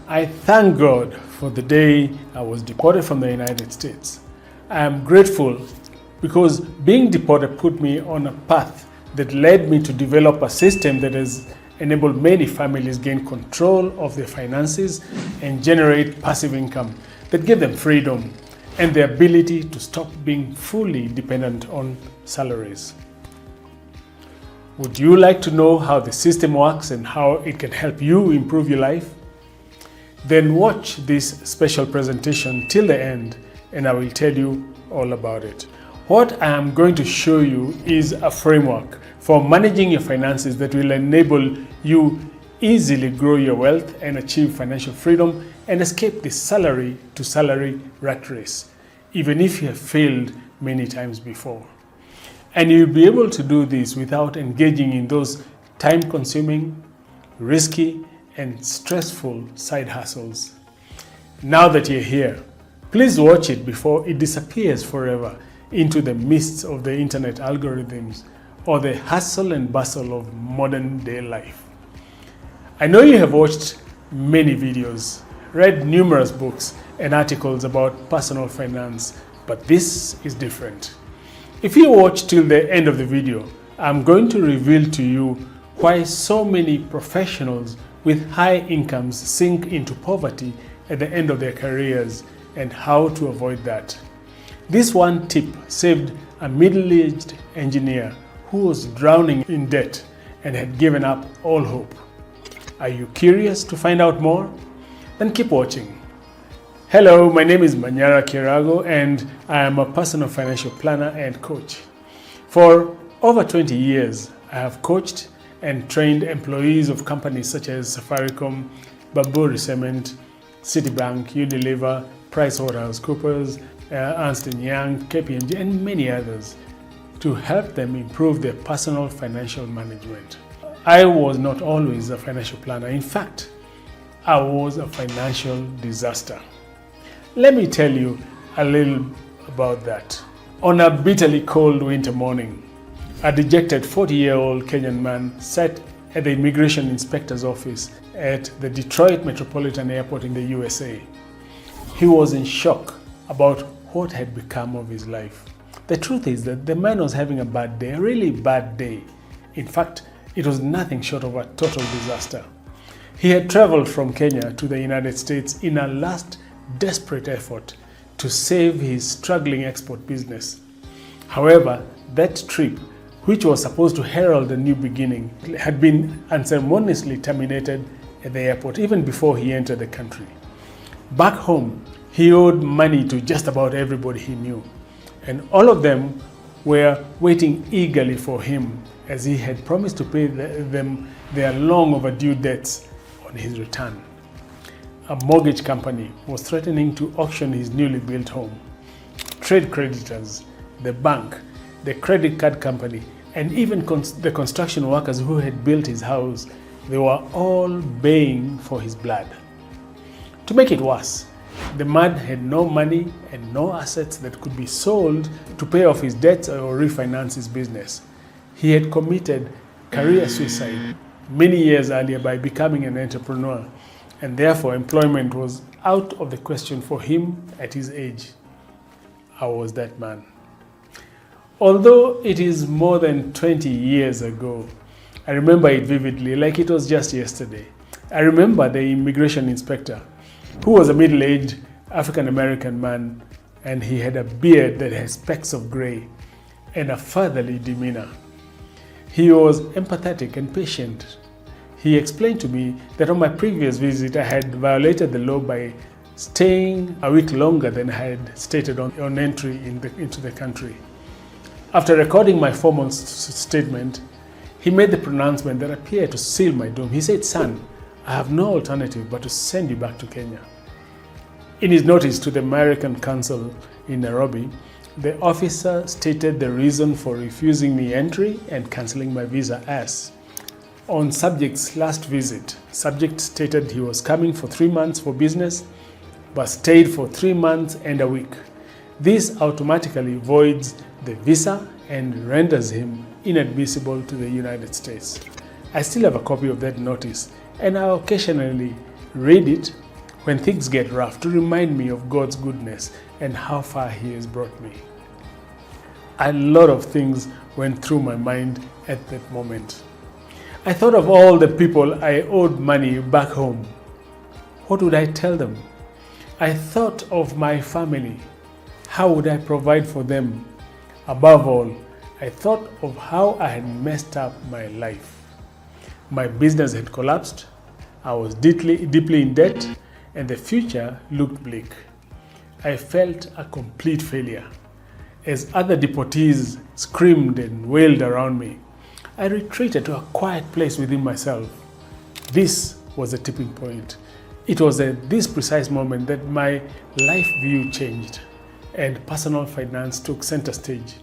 I thank God for the day I was deported from the United States. I am grateful because being deported put me on a path that led me to develop a system that has enabled many families gain control of their finances and generate passive income that give them freedom and the ability to stop being fully dependent on salaries. Would you like to know how the system works and how it can help you improve your life? Then watch this special presentation till the end and I will tell you all about it. What I am going to show you is a framework for managing your finances that will enable you easily grow your wealth and achieve financial freedom and escape the salary to salary rat race, even if you have failed many times before. And you'll be able to do this without engaging in those time-consuming, risky, and stressful side hustles. Now that you're here, please watch it before it disappears forever into the mists of the internet algorithms or the hustle and bustle of modern day life. I know you have watched many videos, read numerous books and articles about personal finance, but this is different. If you watch till the end of the video, I'm going to reveal to you why so many professionals with high incomes sink into poverty at the end of their careers and how to avoid that. This one tip saved a middle-aged engineer who was drowning in debt and had given up all hope. Are you curious to find out more? Then keep watching. Hello, my name is Manyara Kirago and I am a personal financial planner and coach. For over 20 years, I have coached and trained employees of companies such as Safaricom, Bamboo Cement, Citibank, Unilever, PricewaterhouseCoopers, Ernst & Young, KPMG, and many others to help them improve their personal financial management. I was not always a financial planner. In fact, I was a financial disaster. Let me tell you a little about that. On a bitterly cold winter morning, a dejected 40-year-old Kenyan man sat at the immigration inspector's office at the Detroit Metropolitan Airport in the USA. He was in shock about what had become of his life. The truth is that the man was having a bad day, a really bad day. In fact, it was nothing short of a total disaster. He had traveled from Kenya to the United States in a last desperate effort to save his struggling export business. However, that trip, which was supposed to herald a new beginning, had been unceremoniously terminated at the airport even before he entered the country. Back home, he owed money to just about everybody he knew, and all of them were waiting eagerly for him as he had promised to pay them their long overdue debts on his return. A mortgage company was threatening to auction his newly built home. Trade creditors, the bank, the credit card company, and even the construction workers who had built his house, they were all baying for his blood. To make it worse, the man had no money and no assets that could be sold to pay off his debts or refinance his business. He had committed career suicide many years earlier by becoming an entrepreneur, and therefore employment was out of the question for him at his age. I was that man. Although it is more than 20 years ago, I remember it vividly, like it was just yesterday. I remember the immigration inspector, who was a middle-aged African-American man, and he had a beard that had specks of gray and a fatherly demeanor. He was empathetic and patient. He explained to me that on my previous visit, I had violated the law by staying a week longer than I had stated on entry into the country. After recording my formal statement, he made the pronouncement that appeared to seal my doom. He said, "Son, I have no alternative but to send you back to Kenya." In his notice to the American Consul in Nairobi, the officer stated the reason for refusing me entry and cancelling my visa as, on subject's last visit, subject stated he was coming for 3 months for business, but stayed for 3 months and a week. This automatically voids the visa and renders him inadmissible to the United States. I still have a copy of that notice, and I occasionally read it when things get rough, to remind me of God's goodness and how far He has brought me. A lot of things went through my mind at that moment. I thought of all the people I owed money back home. What would I tell them? I thought of my family. How would I provide for them? Above all, I thought of how I had messed up my life. My business had collapsed, I was deeply in debt, and the future looked bleak. I felt a complete failure. As other deportees screamed and wailed around me, I retreated to a quiet place within myself. This was a tipping point. It was at this precise moment that my life view changed and personal finance took center stage.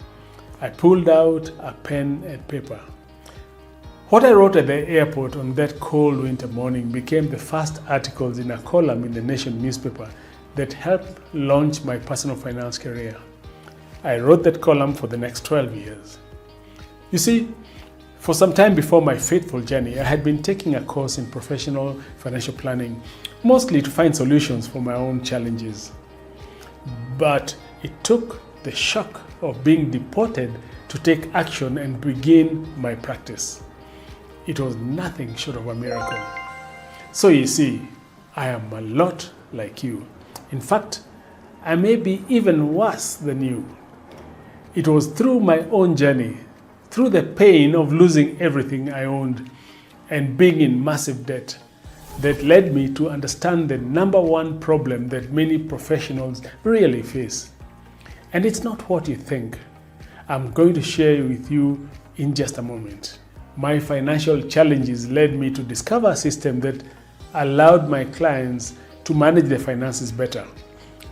I pulled out a pen and paper. What I wrote at the airport on that cold winter morning became the first articles in a column in the Nation newspaper that helped launch my personal finance career. I wrote that column for the next 12 years. You see, for some time before my fateful journey, I had been taking a course in professional financial planning, mostly to find solutions for my own challenges. But it took the shock of being deported to take action and begin my practice. It was nothing short of a miracle. So you see, I am a lot like you. In fact, I may be even worse than you. It was through my own journey, through the pain of losing everything I owned and being in massive debt, that led me to understand the number one problem that many professionals really face. And it's not what you think. I'm going to share with you in just a moment. My financial challenges led me to discover a system that allowed my clients to manage their finances better.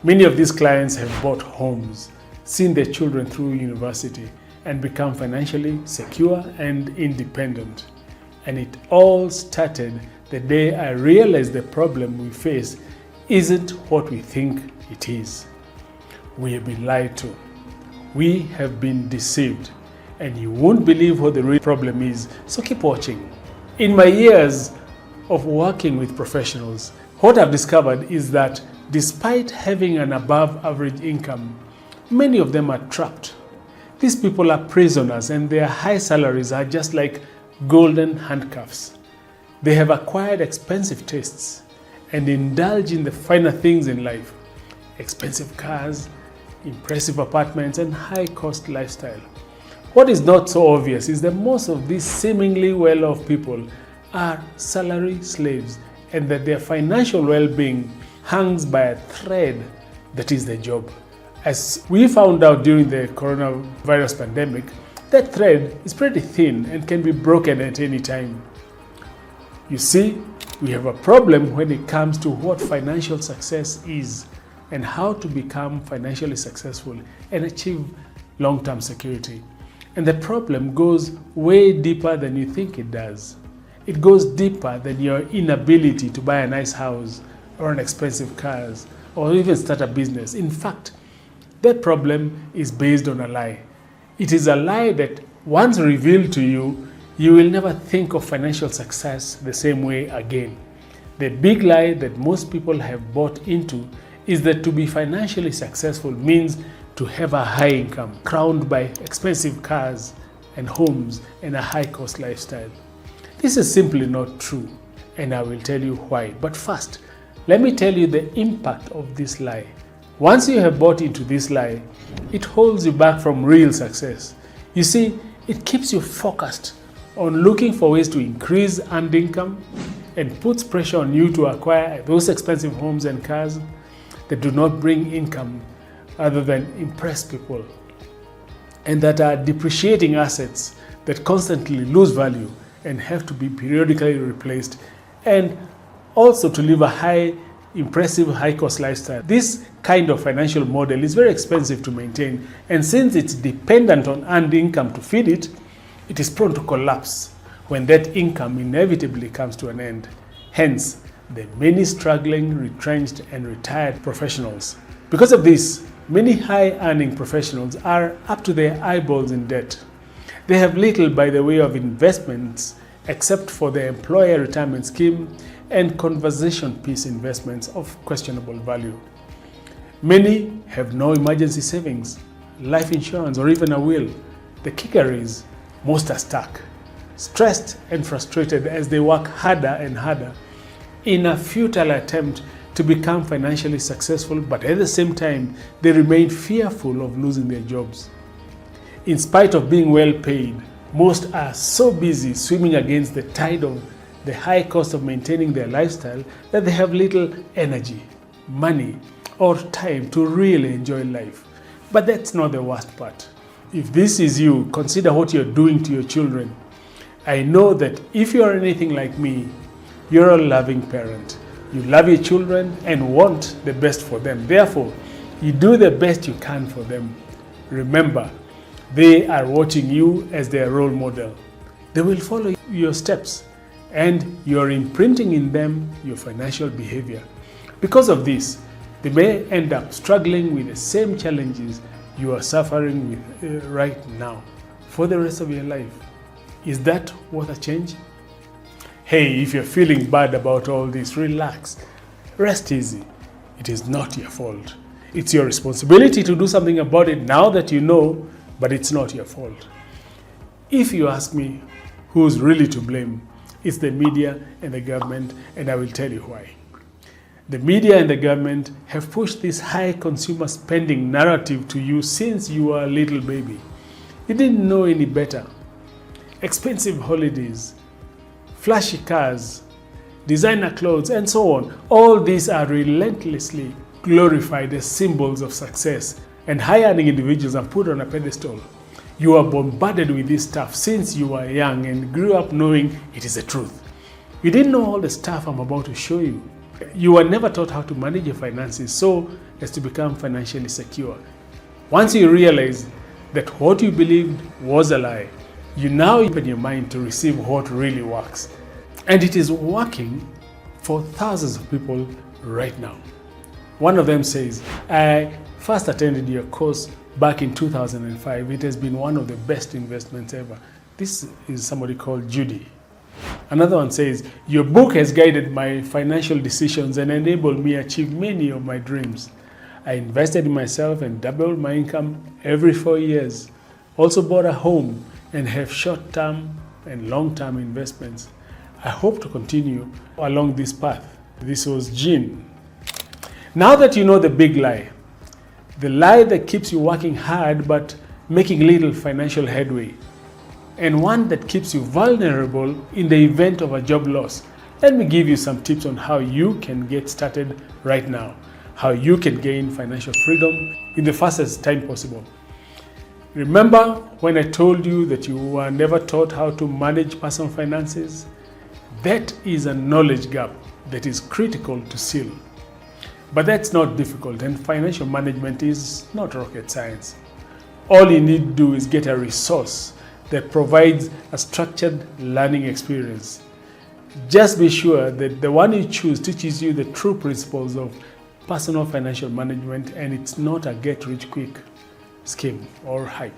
Many of these clients have bought homes, seen their children through university, and become financially secure and independent. And it all started the day I realized the problem we face isn't what we think it is. We have been lied to. We have been deceived. And you won't believe what the real problem is, so keep watching. In my years of working with professionals, what I've discovered is that despite having an above average income, many of them are trapped. These people are prisoners and their high salaries are just like golden handcuffs. They have acquired expensive tastes and indulge in the finer things in life: expensive cars, impressive apartments, and high-cost lifestyle. What is not so obvious is that most of these seemingly well-off people are salary slaves and that their financial well-being hangs by a thread that is their job. As we found out during the coronavirus pandemic, that thread is pretty thin and can be broken at any time. You see, we have a problem when it comes to what financial success is and how to become financially successful and achieve long-term security. And the problem goes way deeper than you think it does. It goes deeper than your inability to buy a nice house or an expensive car or even start a business. In fact, that problem is based on a lie. It is a lie that once revealed to you, you will never think of financial success the same way again. The big lie that most people have bought into is that to be financially successful means to have a high income, crowned by expensive cars and homes and a high-cost lifestyle. This is simply not true, and I will tell you why. But first, let me tell you the impact of this lie. Once you have bought into this lie, it holds you back from real success. You see, it keeps you focused on looking for ways to increase earned income and puts pressure on you to acquire those expensive homes and cars that do not bring income other than impress people, and that are depreciating assets that constantly lose value and have to be periodically replaced, and also to live a impressive high-cost lifestyle. This kind of financial model is very expensive to maintain, and since it's dependent on earned income to feed it, it is prone to collapse when that income inevitably comes to an end. Hence, the many struggling, retrenched, and retired professionals. Because of this, many high-earning professionals are up to their eyeballs in debt. They have little by the way of investments except for their employer retirement scheme and conversation piece investments of questionable value. Many have no emergency savings, life insurance, or even a will. The kicker is most are stuck, stressed and frustrated as they work harder and harder in a futile attempt to become financially successful, but at the same time, they remain fearful of losing their jobs. In spite of being well paid, most are so busy swimming against the tide of the high cost of maintaining their lifestyle that they have little energy, money, or time to really enjoy life. But that's not the worst part. If this is you, consider what you're doing to your children. I know that if you are anything like me, you're a loving parent. You love your children and want the best for them. Therefore, you do the best you can for them. Remember, they are watching you as their role model. They will follow your steps, and you're imprinting in them your financial behavior. Because of this, they may end up struggling with the same challenges you are suffering with right now for the rest of your life. Is that worth a change? Hey, if you're feeling bad about all this, relax. Rest easy. It is not your fault. It's your responsibility to do something about it now that you know, but it's not your fault. If you ask me who's really to blame, it's the media and the government, and I will tell you why. The media and the government have pushed this high consumer spending narrative to you since you were a little baby. You didn't know any better. Expensive holidays, flashy cars, designer clothes, and so on. All these are relentlessly glorified as symbols of success, and high-earning individuals are put on a pedestal. You are bombarded with this stuff since you were young and grew up knowing it is the truth. You didn't know all the stuff I'm about to show you. You were never taught how to manage your finances so as to become financially secure. Once you realize that what you believed was a lie, you now open your mind to receive what really works. And it is working for thousands of people right now. One of them says, I first attended your course back in 2005. It has been one of the best investments ever. This is somebody called Judy. Another one says, your book has guided my financial decisions and enabled me achieve many of my dreams. I invested in myself and doubled my income every 4 years. Also bought a home and have short-term and long-term investments. I hope to continue along this path. This was Jean. Now that you know the big lie, the lie that keeps you working hard but making little financial headway, and one that keeps you vulnerable in the event of a job loss, let me give you some tips on how you can get started right now, how you can gain financial freedom in the fastest time possible. Remember when I told you that you were never taught how to manage personal finances? That is a knowledge gap that is critical to seal. But that's not difficult, and financial management is not rocket science. All you need to do is get a resource that provides a structured learning experience. Just be sure that the one you choose teaches you the true principles of personal financial management, and it's not a get-rich-quick scheme or hype.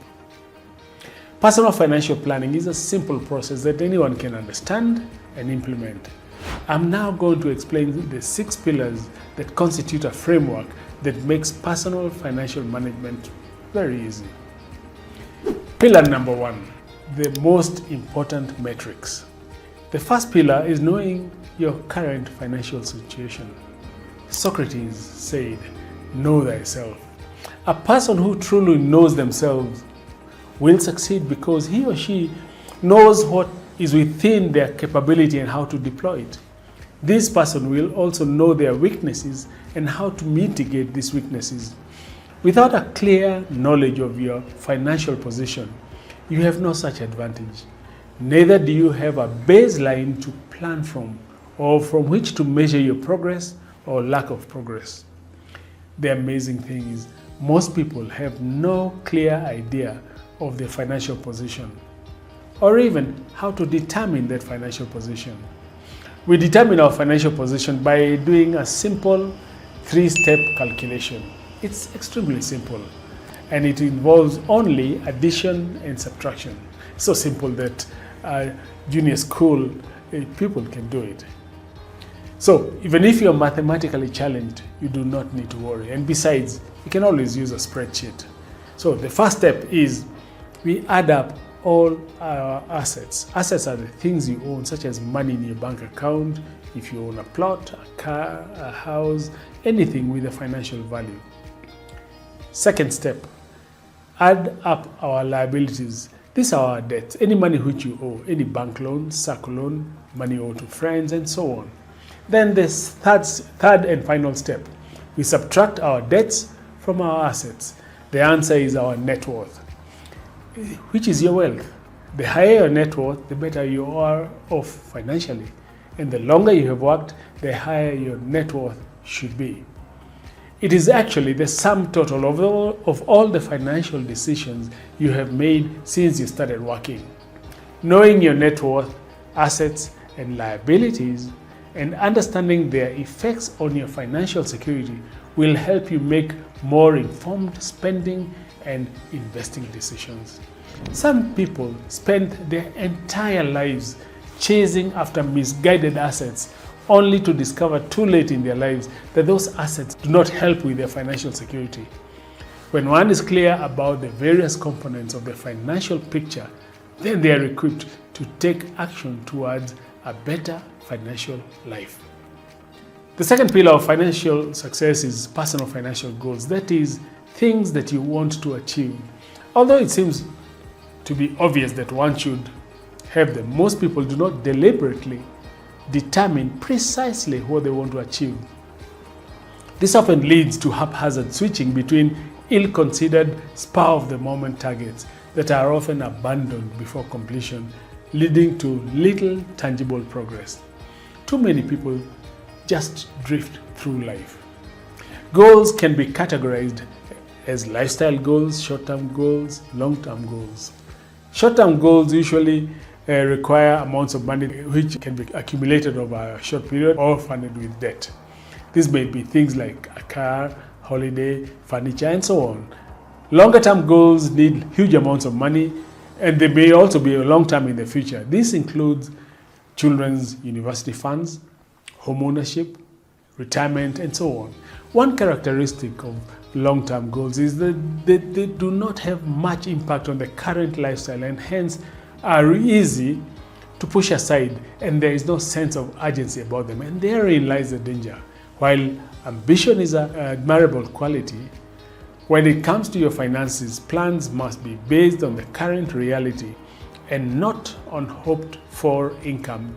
Personal financial planning is a simple process that anyone can understand and implement. I'm now going to explain the 6 pillars that constitute a framework that makes personal financial management very easy. Pillar number 1, the most important metrics. The first pillar is knowing your current financial situation. Socrates said, know thyself. A person who truly knows themselves will succeed because he or she knows what is within their capability and how to deploy it. This person will also know their weaknesses and how to mitigate these weaknesses. Without a clear knowledge of your financial position, you have no such advantage. Neither do you have a baseline to plan from or from which to measure your progress or lack of progress. The amazing thing is, most people have no clear idea of their financial position or even how to determine that financial position. We determine our financial position by doing a simple 3-step calculation. It's extremely simple, and it involves only addition and subtraction. So simple that junior school people can do it. So even if you're mathematically challenged, you do not need to worry. And besides, you can always use a spreadsheet. So the first step is we add up all our assets. Assets are the things you own, such as money in your bank account, if you own a plot, a car, a house, anything with a financial value. Second step, add up our liabilities. These are our debts, any money which you owe, any bank loan, SACCO loan, money owed to friends, and so on. Then the third and final step, we subtract our debts from our assets. The answer is our net worth, which is your wealth. The higher your net worth, the better you are off financially. And the longer you have worked, the higher your net worth should be. It is actually the sum total of all the financial decisions you have made since you started working. Knowing your net worth, assets, and liabilities, and understanding their effects on your financial security will help you make more informed spending and investing decisions. Some people spend their entire lives chasing after misguided assets, only to discover too late in their lives that those assets do not help with their financial security. When one is clear about the various components of the financial picture, then they are equipped to take action towards a better financial life. The second pillar of financial success is personal financial goals. That is, things that you want to achieve. Although it seems to be obvious that one should have them, most people do not deliberately determine precisely what they want to achieve. This often leads to haphazard switching between ill-considered, spur-of-the-moment targets that are often abandoned before completion, leading to little tangible progress. Too many people just drift through life. Goals can be categorized as lifestyle goals, short-term goals, long-term goals. Short-term goals usually require amounts of money which can be accumulated over a short period or funded with debt. These may be things like a car, holiday, furniture, and so on. Longer-term goals need huge amounts of money, and they may also be long-term in the future. This includes children's university funds, home ownership, retirement, and so on. One characteristic of long-term goals is that they do not have much impact on the current lifestyle and hence are easy to push aside, and there is no sense of urgency about them, and therein lies the danger. While ambition is an admirable quality, when it comes to your finances, plans must be based on the current reality and not on hoped for income.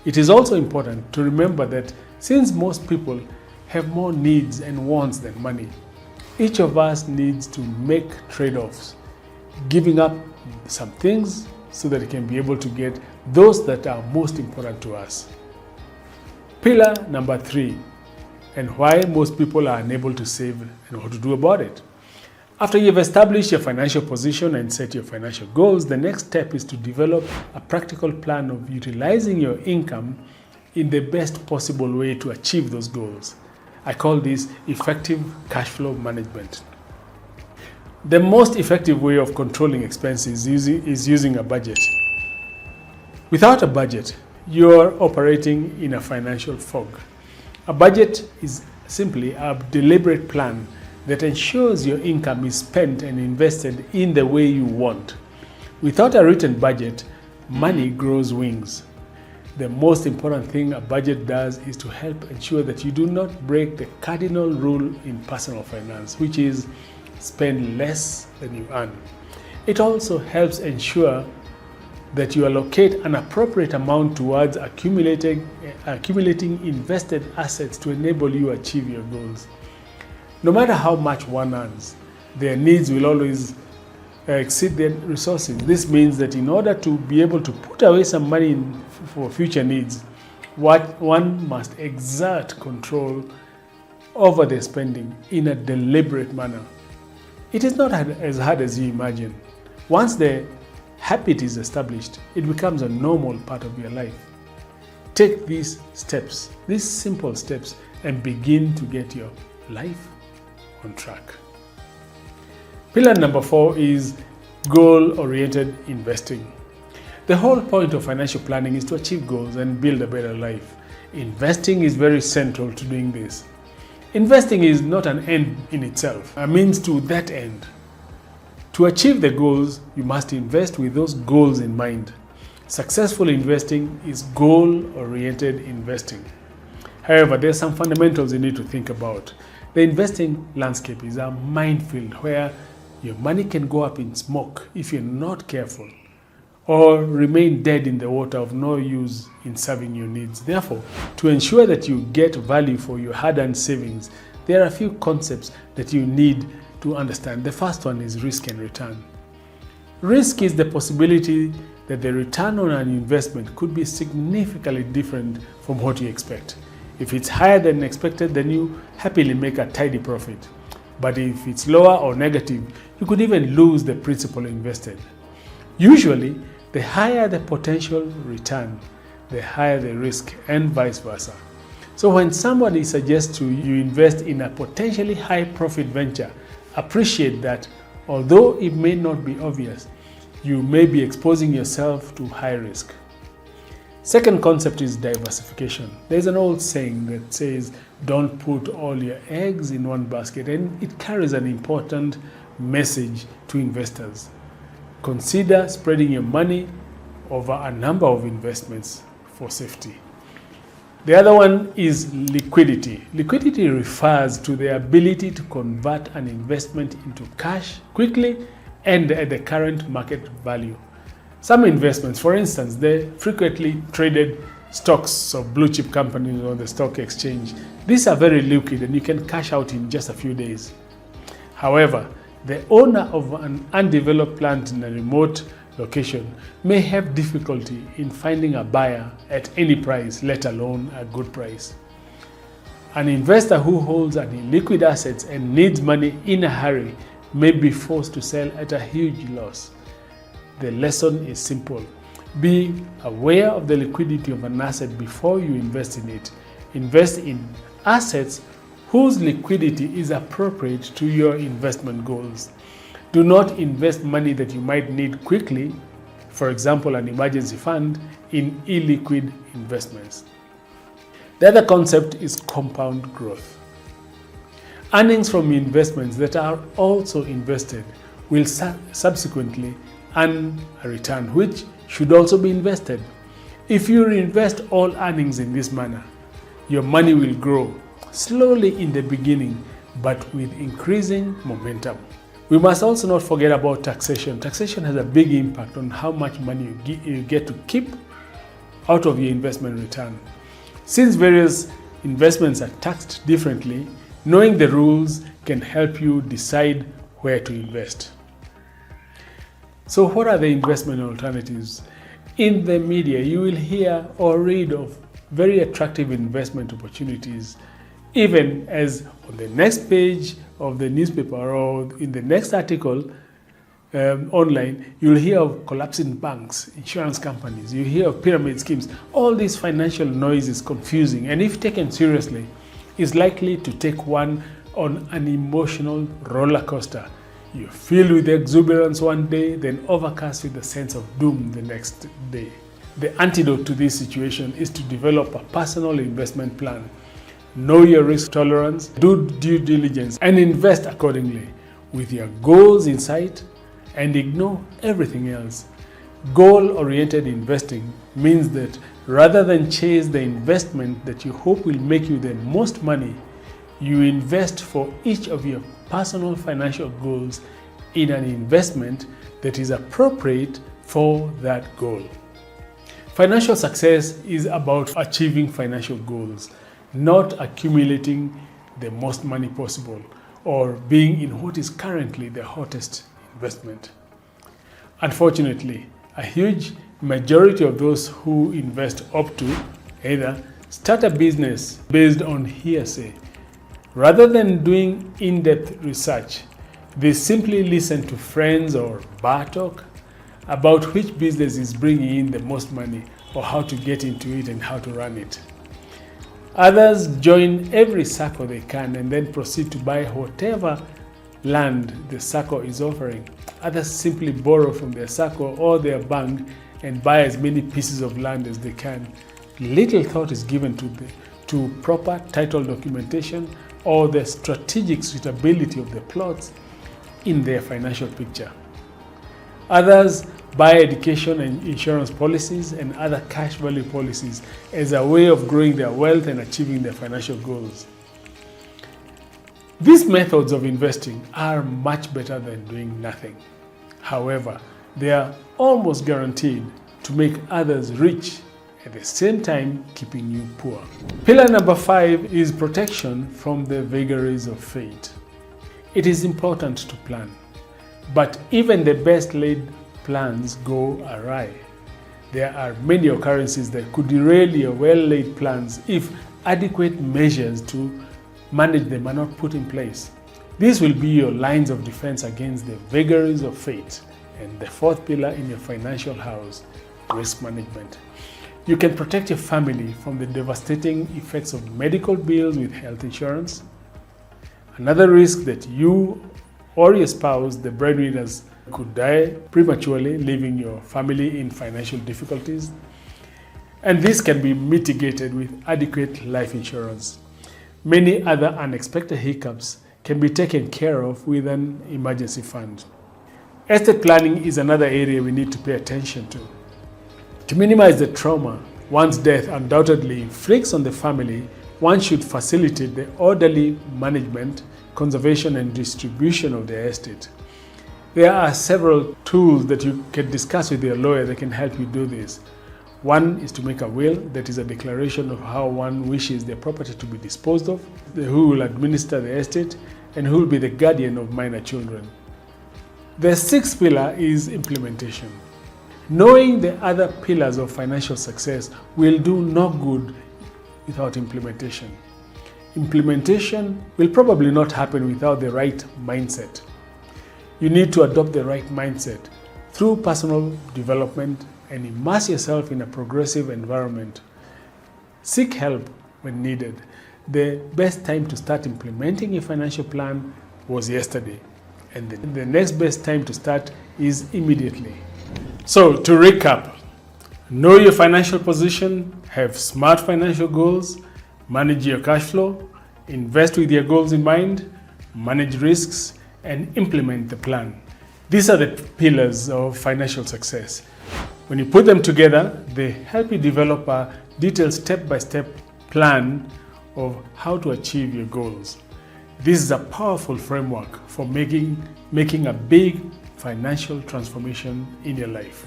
It is also important to remember that since most people have more needs and wants than money, each of us needs to make trade-offs, giving up some things so that we can be able to get those that are most important to us. Pillar number 3, and why most people are unable to save and what to do about it. After you've established your financial position and set your financial goals, the next step is to develop a practical plan of utilizing your income in the best possible way to achieve those goals. I call this effective cash flow management. The most effective way of controlling expenses is using a budget. Without a budget, you're operating in a financial fog. A budget is simply a deliberate plan that ensures your income is spent and invested in the way you want. Without a written budget, money grows wings. The most important thing a budget does is to help ensure that you do not break the cardinal rule in personal finance, which is spend less than you earn. It also helps ensure that you allocate an appropriate amount towards accumulating invested assets to enable you to achieve your goals. No matter how much one earns, their needs will always exceed their resources. This means that in order to be able to put away some money for future needs, one must exert control over their spending in a deliberate manner. It is not as hard as you imagine. Once the habit is established, it becomes a normal part of your life. Take these steps, these simple steps, and begin to get your life on track. Pillar number 4 is goal-oriented investing. The whole point of financial planning is to achieve goals and build a better life. Investing is very central to doing this. Investing is not an end in itself, a means to that end. To achieve the goals, you must invest with those goals in mind. Successful investing is goal-oriented investing. However, there are some fundamentals you need to think about. The investing landscape is a minefield where your money can go up in smoke if you're not careful, or remain dead in the water of no use in serving your needs. Therefore, to ensure that you get value for your hard-earned savings, there are a few concepts that you need to understand. The first one is risk and return. Risk is the possibility that the return on an investment could be significantly different from what you expect. If it's higher than expected, then you happily make a tidy profit. But if it's lower or negative, you could even lose the principal invested. Usually, the higher the potential return, the higher the risk, and vice versa. So when somebody suggests you invest in a potentially high profit venture, appreciate that although it may not be obvious, you may be exposing yourself to high risk. Second concept is diversification. There's an old saying that says, don't put all your eggs in one basket, and it carries an important message to investors. Consider spreading your money over a number of investments for safety. The other one is liquidity. Liquidity refers to the ability to convert an investment into cash quickly and at the current market value. Some investments, for instance, the frequently traded stocks of blue chip companies on the stock exchange, these are very liquid and you can cash out in just a few days. However, the owner of an undeveloped plant in a remote location may have difficulty in finding a buyer at any price, let alone a good price. An investor who holds an illiquid assets and needs money in a hurry may be forced to sell at a huge loss. The lesson is simple. Be aware of the liquidity of an asset before you invest in it. Invest in assets whose liquidity is appropriate to your investment goals. Do not invest money that you might need quickly, for example, an emergency fund, in illiquid investments. The other concept is compound growth. Earnings from investments that are also invested will subsequently earn a return, which should also be invested. If you reinvest all earnings in this manner, your money will grow slowly in the beginning, but with increasing momentum. We must also not forget about taxation. Taxation has a big impact on how much money you get to keep out of your investment return. Since various investments are taxed differently, knowing the rules can help you decide where to invest. So what are the investment alternatives? In the media, you will hear or read of very attractive investment opportunities, even as on the next page of the newspaper or in the next article online, you'll hear of collapsing banks, insurance companies, you hear of pyramid schemes. All this financial noise is confusing, and if taken seriously, is likely to take one on an emotional roller coaster. You're filled with exuberance one day, then overcast with a sense of doom the next day. The antidote to this situation is to develop a personal investment plan. Know your risk tolerance, do due diligence, and invest accordingly with your goals in sight and ignore everything else. Goal-oriented investing means that rather than chase the investment that you hope will make you the most money, you invest for each of your personal financial goals in an investment that is appropriate for that goal. Financial success is about achieving financial goals, not accumulating the most money possible or being in what is currently the hottest investment. Unfortunately, a huge majority of those who invest opt to either start a business based on hearsay. Rather than doing in-depth research, they simply listen to friends or bar talk about which business is bringing in the most money or how to get into it and how to run it. Others join every circle they can and then proceed to buy whatever land the circle is offering. Others simply borrow from their circle or their bank and buy as many pieces of land as they can, little thought is given to proper title documentation or the strategic suitability of the plots in their financial picture. Others buy education and insurance policies and other cash value policies as a way of growing their wealth and achieving their financial goals. These methods of investing are much better than doing nothing. However, they are almost guaranteed to make others rich, at the same time keeping you poor. Pillar number 5 is protection from the vagaries of fate. It is important to plan, but even the best laid plans go awry. There are many occurrences that could derail your well-laid plans if adequate measures to manage them are not put in place. These will be your lines of defense against the vagaries of fate. And the 4th pillar in your financial house, risk management. You can protect your family from the devastating effects of medical bills with health insurance. Another risk that you or your spouse, the breadwinners, could die prematurely, leaving your family in financial difficulties. And this can be mitigated with adequate life insurance. Many other unexpected hiccups can be taken care of with an emergency fund. Estate planning is another area we need to pay attention to. To minimize the trauma one's death undoubtedly inflicts on the family, one should facilitate the orderly management, conservation, and distribution of the estate. There are several tools that you can discuss with your lawyer that can help you do this. One is to make a will, that is a declaration of how one wishes their property to be disposed of, who will administer the estate, and who will be the guardian of minor children. The 6th pillar is implementation. Knowing the other pillars of financial success will do no good without implementation. Implementation will probably not happen without the right mindset. You need to adopt the right mindset through personal development and immerse yourself in a progressive environment. Seek help when needed. The best time to start implementing a financial plan was yesterday, and the next best time to start is immediately. So to recap, know your financial position, have smart financial goals, manage your cash flow, invest with your goals in mind, manage risks, and implement the plan. These are the pillars of financial success. When you put them together, they help you develop a detailed step-by-step plan of how to achieve your goals. This is a powerful framework for making a big financial transformation in your life.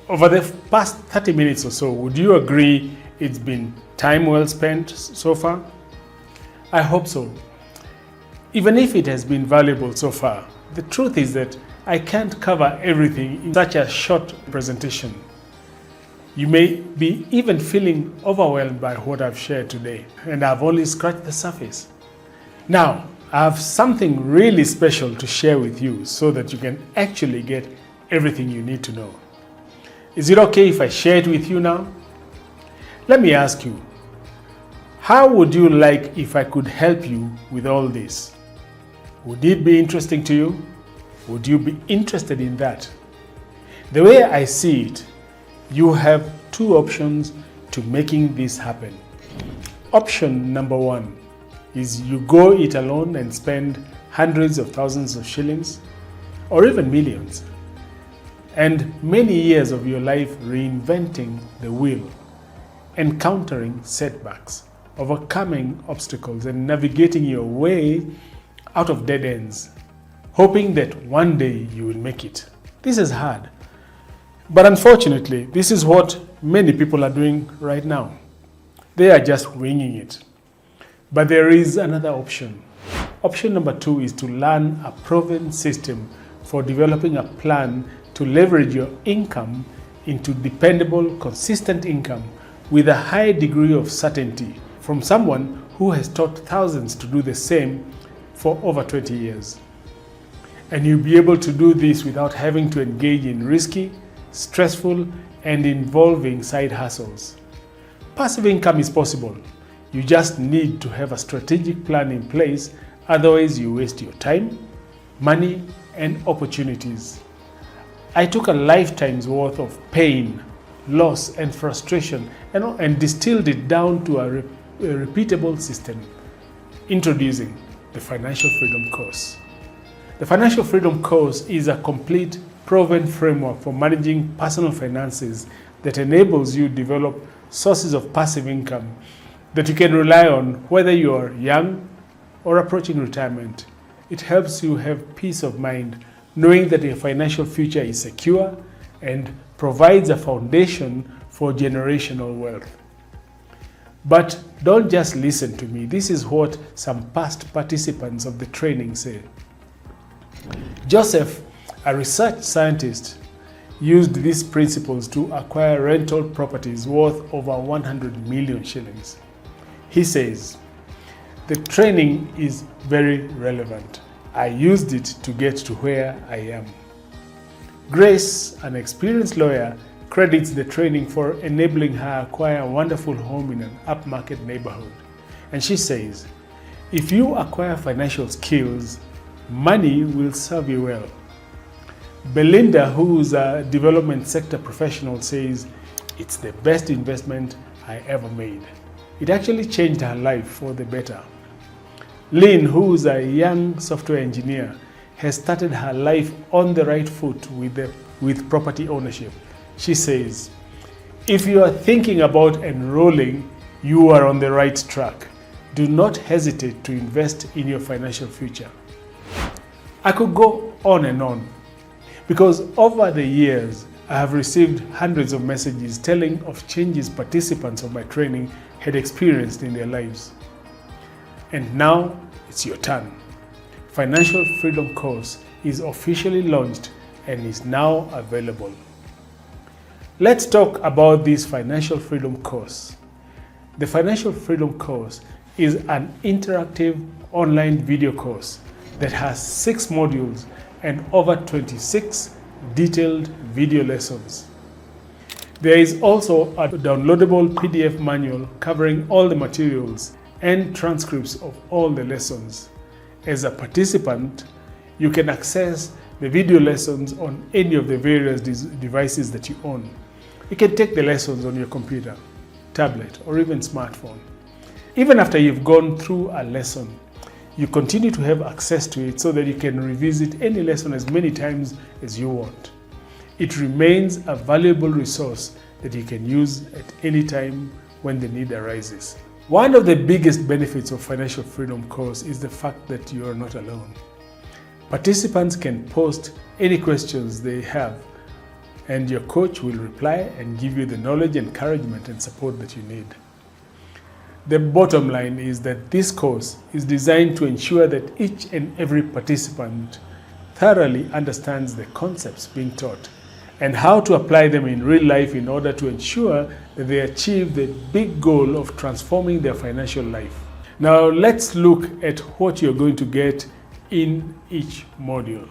Over the past 30 minutes or so, would you agree it's been time well spent so far? I hope so. Even if it has been valuable so far, the truth is that I can't cover everything in such a short presentation. You may be even feeling overwhelmed by what I've shared today, and I've only scratched the surface. Now, I have something really special to share with you so that you can actually get everything you need to know. Is it okay if I share it with you now? Let me ask you, how would you like if I could help you with all this? Would it be interesting to you? Would you be interested in that? The way I see it, you have 2 options to making this happen. Option number 1 is you go it alone and spend hundreds of thousands of shillings or even millions, and many years of your life reinventing the wheel, encountering setbacks, overcoming obstacles, and navigating your way out of dead ends, hoping that one day you will make it. This is hard. But unfortunately, this is what many people are doing right now. They are just winging it. But there is another option. Option number 2 is to learn a proven system for developing a plan to leverage your income into dependable, consistent income with a high degree of certainty from someone who has taught thousands to do the same for over 20 years. And you'll be able to do this without having to engage in risky, stressful, and involving side hustles. Passive income is possible. You just need to have a strategic plan in place, otherwise you waste your time, money, and opportunities. I took a lifetime's worth of pain loss, and frustration, and distilled it down to a repeatable system. Introducing the Financial Freedom Course. The Financial Freedom Course is a complete, proven framework for managing personal finances that enables you to develop sources of passive income that you can rely on whether you are young or approaching retirement. It helps you have peace of mind knowing that your financial future is secure and provides a foundation for generational wealth. But don't just listen to me. This is what some past participants of the training say. Joseph, a research scientist, used these principles to acquire rental properties worth over 100 million shillings. He says, "The training is very relevant. I used it to get to where I am." Grace, an experienced lawyer, credits the training for enabling her acquire a wonderful home in an upmarket neighborhood. And she says, "If you acquire financial skills, money will serve you well." Belinda, who is a development sector professional, says, "It's the best investment I ever made. It actually changed her life for the better." Lynn, who is a young software engineer, has started her life on the right foot with property ownership. She says, "If you are thinking about enrolling, you are on the right track. Do not hesitate to invest in your financial future." I could go on and on, because over the years, I have received hundreds of messages telling of changes participants of my training had experienced in their lives. And now it's your turn. Financial Freedom Course is officially launched and is now available. Let's talk about this Financial Freedom Course. The Financial Freedom Course is an interactive online video course that has 6 modules and over 26 detailed video lessons. There is also a downloadable PDF manual covering all the materials and transcripts of all the lessons. As a participant, you can access the video lessons on any of the various devices that you own. You can take the lessons on your computer, tablet, or even smartphone. Even after you've gone through a lesson, you continue to have access to it so that you can revisit any lesson as many times as you want. It remains a valuable resource that you can use at any time when the need arises. One of the biggest benefits of Financial Freedom Course is the fact that you are not alone. Participants can post any questions they have, and your coach will reply and give you the knowledge, encouragement, and support that you need. The bottom line is that this course is designed to ensure that each and every participant thoroughly understands the concepts being taught and how to apply them in real life in order to ensure that they achieve the big goal of transforming their financial life. Now let's look at what you're going to get in each module.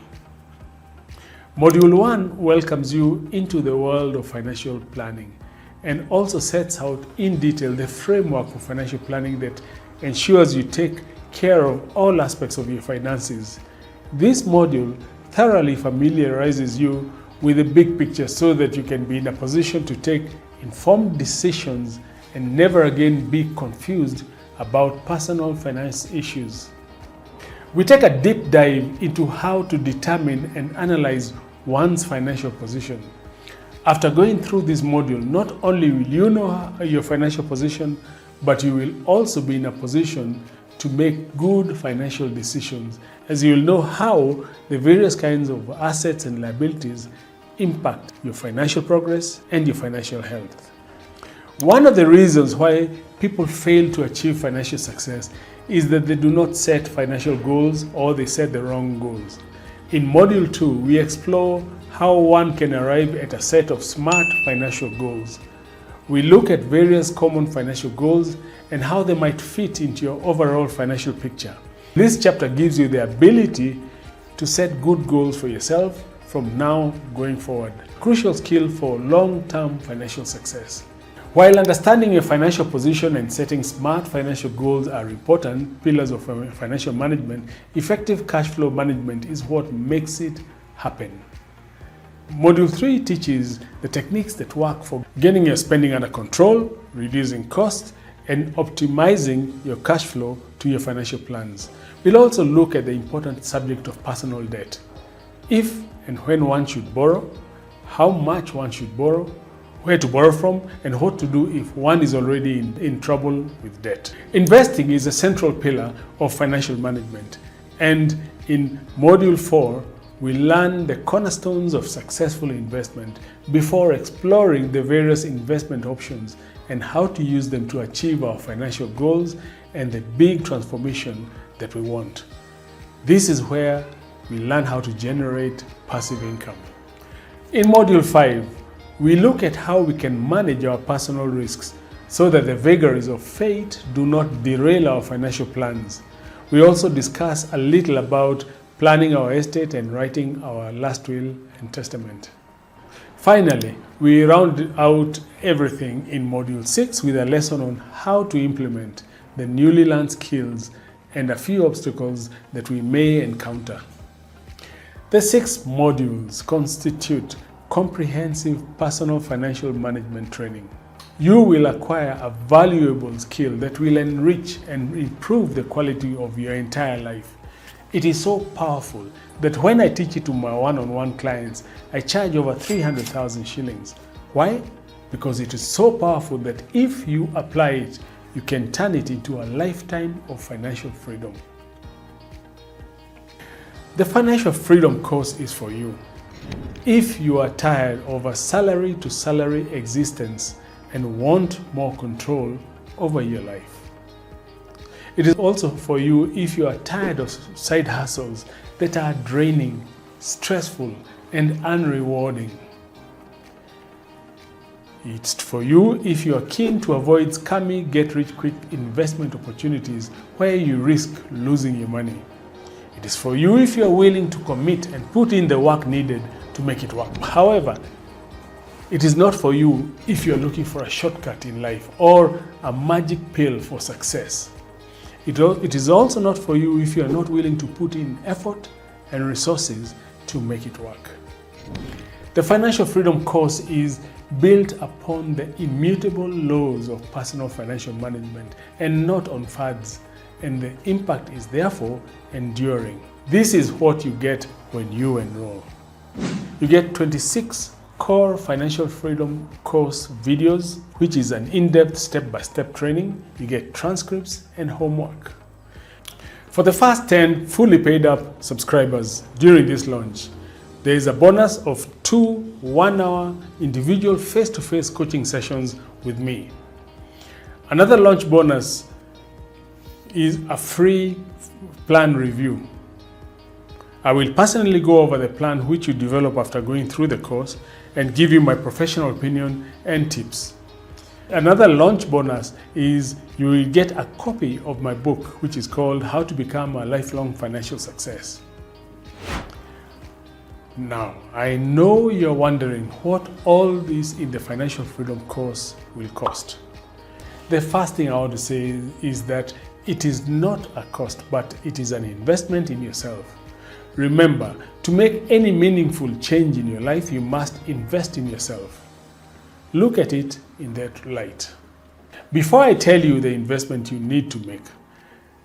Module 1 welcomes you into the world of financial planning and also sets out in detail the framework for financial planning that ensures you take care of all aspects of your finances. This module thoroughly familiarizes you with the big picture so that you can be in a position to take informed decisions and never again be confused about personal finance issues. We take a deep dive into how to determine and analyze one's financial position. After going through this module, not only will you know your financial position, but you will also be in a position to make good financial decisions, as you will know how the various kinds of assets and liabilities impact your financial progress and your financial health. One of the reasons why people fail to achieve financial success is that they do not set financial goals or they set the wrong goals. In Module 2, we explore how one can arrive at a set of smart financial goals. We look at various common financial goals and how they might fit into your overall financial picture. This chapter gives you the ability to set good goals for yourself from now going forward. Crucial skill for long-term financial success. While understanding your financial position and setting smart financial goals are important pillars of financial management, effective cash flow management is what makes it happen. Module 3 teaches the techniques that work for getting your spending under control, reducing costs, and optimizing your cash flow to your financial plans. We'll also look at the important subject of personal debt. If and when one should borrow, how much one should borrow, where to borrow from, and what to do if one is already in trouble with debt. Investing is a central pillar of financial management, and in Module 4, we learn the cornerstones of successful investment before exploring the various investment options and how to use them to achieve our financial goals and the big transformation that we want. This is where we learn how to generate passive income. In Module 5, we look at how we can manage our personal risks so that the vagaries of fate do not derail our financial plans. We also discuss a little about planning our estate and writing our last will and testament. Finally, we round out everything in Module 6 with a lesson on how to implement the newly learned skills and a few obstacles that we may encounter. The 6 modules constitute comprehensive personal financial management training. You will acquire a valuable skill that will enrich and improve the quality of your entire life. It is so powerful that when I teach it to my one-on-one clients, I charge over 300,000 shillings. Why? Because it is so powerful that if you apply it, you can turn it into a lifetime of financial freedom. The Financial Freedom course is for you. If you are tired of a salary-to-salary existence and want more control over your life. It is also for you if you are tired of side hustles that are draining, stressful, and unrewarding. It's for you if you are keen to avoid scammy, get-rich-quick investment opportunities where you risk losing your money. It is for you if you are willing to commit and put in the work needed to make it work. However, it is not for you if you are looking for a shortcut in life or a magic pill for success. It is also not for you if you are not willing to put in effort and resources to make it work. The Financial Freedom course is built upon the immutable laws of personal financial management and not on fads, and the impact is therefore enduring. This is what you get when you enroll. You get 26 core Financial Freedom course videos, which is an in-depth step-by-step training. You get transcripts and homework. For the first 10 fully paid up subscribers during this launch, there is a bonus of 2 one-hour individual face-to-face coaching sessions with me. Another launch bonus is a free plan review. I will personally go over the plan which you develop after going through the course and give you my professional opinion and tips. Another launch bonus is you will get a copy of my book, which is called How to Become a Lifelong Financial Success. Now, I know you're wondering what all this in the Financial Freedom course will cost. The first thing I want to say is that it is not a cost, but it is an investment in yourself. Remember, to make any meaningful change in your life, you must invest in yourself. Look at it in that light. Before I tell you the investment you need to make,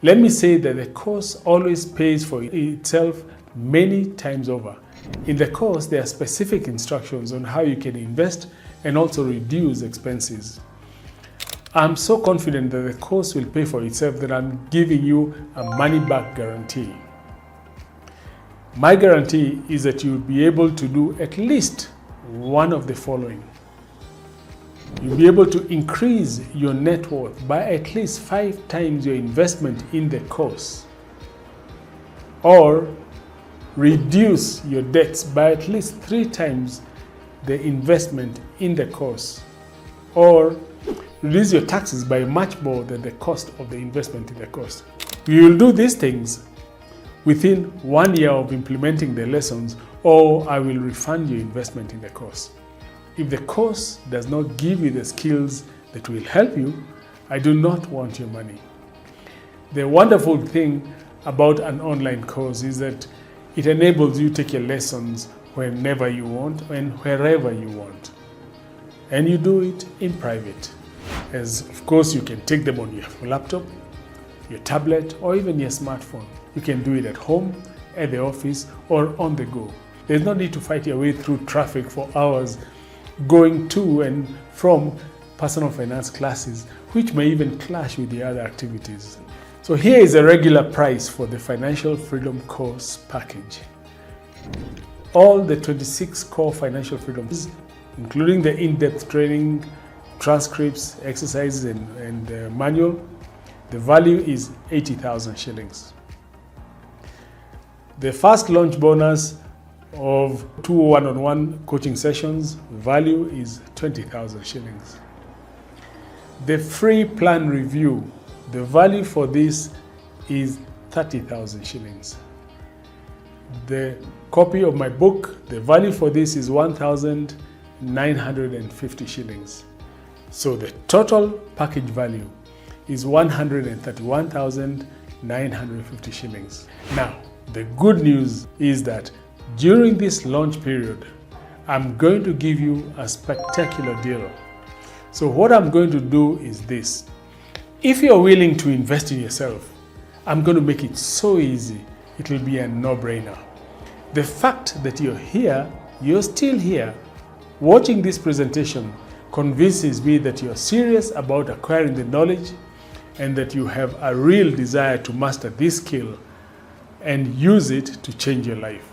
let me say that the course always pays for itself many times over. In the course, there are specific instructions on how you can invest and also reduce expenses. I'm so confident that the course will pay for itself that I'm giving you a money-back guarantee. My guarantee is that you'll be able to do at least one of the following. You'll be able to increase your net worth by at least 5 times your investment in the course, or reduce your debts by at least 3 times the investment in the course, or reduce your taxes by much more than the cost of the investment in the course. You will do these things within 1 year of implementing the lessons, or I will refund your investment in the course. If the course does not give you the skills that will help you, I do not want your money. The wonderful thing about an online course is that it enables you to take your lessons whenever you want and wherever you want. And you do it in private. As of course, you can take them on your laptop, your tablet, or even your smartphone. You can do it at home, at the office, or on the go. There's no need to fight your way through traffic for hours going to and from personal finance classes, which may even clash with the other activities. So here is a regular price for the Financial Freedom Course package. All the 26 core financial freedoms, including the in-depth training, transcripts, exercises, and manual, the value is 80,000 shillings. The first launch bonus of 2 one-on-one coaching sessions, value is 20,000 shillings. The free plan review, the value for this is 30,000 shillings. The copy of my book, the value for this is 1,950 shillings. So the total package value is 131,950 shillings. Now, the good news is that during this launch period, I'm going to give you a spectacular deal. So what I'm going to do is this. If you're willing to invest in yourself, I'm going to make it so easy, it will be a no-brainer. The fact that you're still here, watching this presentation convinces me that you're serious about acquiring the knowledge and that you have a real desire to master this skill and use it to change your life.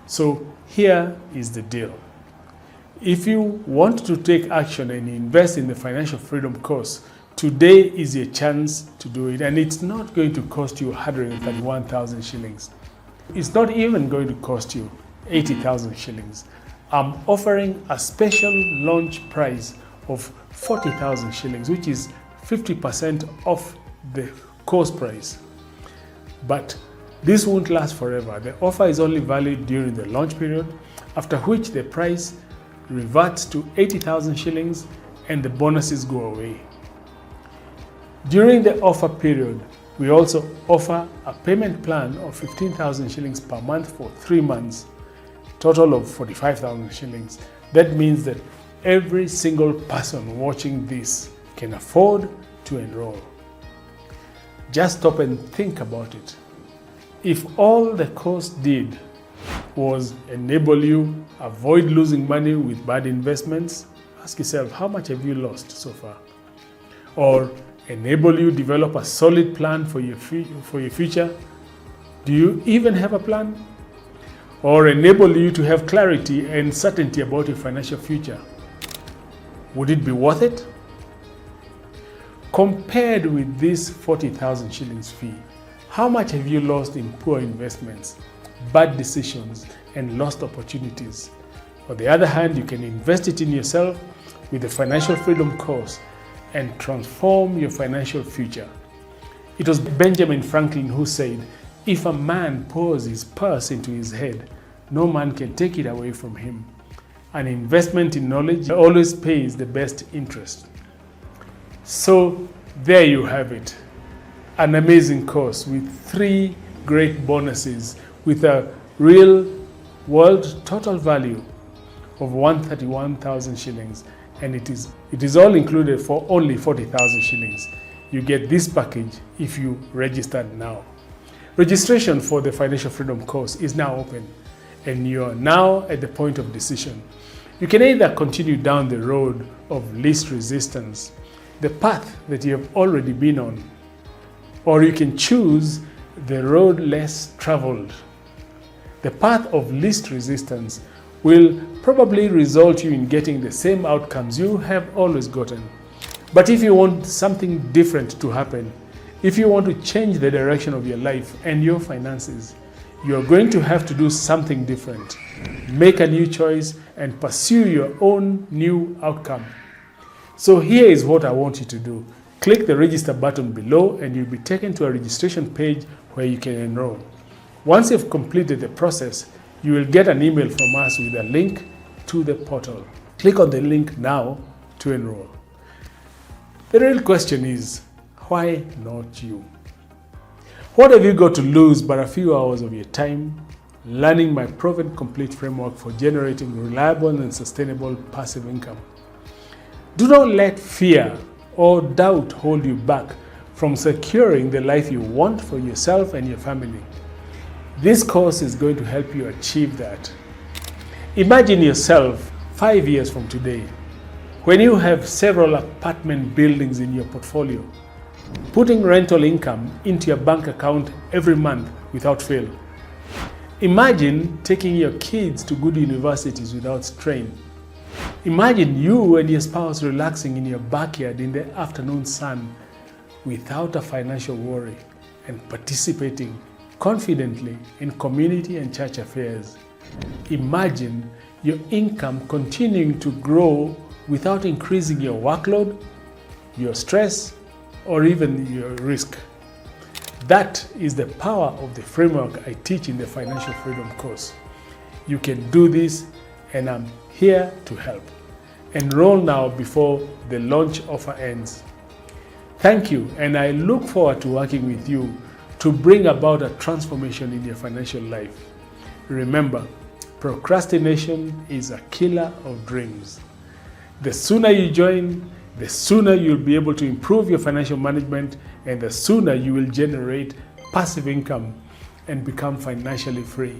So here is the deal. If you want to take action and invest in the Financial Freedom Course, today is your chance to do it, and it's not going to cost you 131,000 shillings. It's not even going to cost you 80,000 shillings. I'm offering a special launch price of 40,000 shillings, which is 50% off the course price. But this won't last forever. The offer is only valid during the launch period, after which the price reverts to 80,000 shillings and the bonuses go away. During the offer period, we also offer a payment plan of 15,000 shillings per month for 3 months, total of 45,000 shillings. That means that every single person watching this can afford to enroll. Just stop and think about it. If all the course did was enable you avoid losing money with bad investments, ask yourself, how much have you lost so far? Or enable you develop a solid plan for your future? Do you even have a plan? Or enable you to have clarity and certainty about your financial future? Would it be worth it? Compared with this 40,000 shillings fee, how much have you lost in poor investments, bad decisions, and lost opportunities? On the other hand, you can invest it in yourself with the Financial Freedom Course and transform your financial future. It was Benjamin Franklin who said, "If a man pours his purse into his head, no man can take it away from him." An investment in knowledge always pays the best interest. So there you have it. An amazing course with 3 great bonuses with a real world total value of 131,000 shillings, and it is all included for only 40,000 shillings. You get this package if you register now. Registration for the Financial Freedom Course is now open, and you are now at the point of decision. You can either continue down the road of least resistance, the path that you have already been on, or you can choose the road less traveled. The path of least resistance will probably result you in getting the same outcomes you have always gotten. But if you want something different to happen, if you want to change the direction of your life and your finances, you are going to have to do something different. Make a new choice and pursue your own new outcome. So here is what I want you to do. Click the register button below and you'll be taken to a registration page where you can enroll. Once you've completed the process, you will get an email from us with a link to the portal. Click on the link now to enroll. The real question is, why not you? What have you got to lose but a few hours of your time, learning my proven complete framework for generating reliable and sustainable passive income. Do not let fear or doubt hold you back from securing the life you want for yourself and your family. This course is going to help you achieve that. Imagine yourself 5 years from today, when you have several apartment buildings in your portfolio, putting rental income into your bank account every month without fail. Imagine taking your kids to good universities without strain. Imagine you and your spouse relaxing in your backyard in the afternoon sun without a financial worry and participating confidently in community and church affairs. Imagine your income continuing to grow without increasing your workload, your stress, or even your risk. That is the power of the framework I teach in the Financial Freedom course. You can do this, and I'm here to help. Enroll now before the launch offer ends. Thank you, and I look forward to working with you to bring about a transformation in your financial life. Remember, procrastination is a killer of dreams. The sooner you join, the sooner you'll be able to improve your financial management, and the sooner you will generate passive income and become financially free.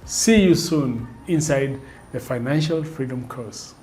See you soon inside the Financial Freedom course.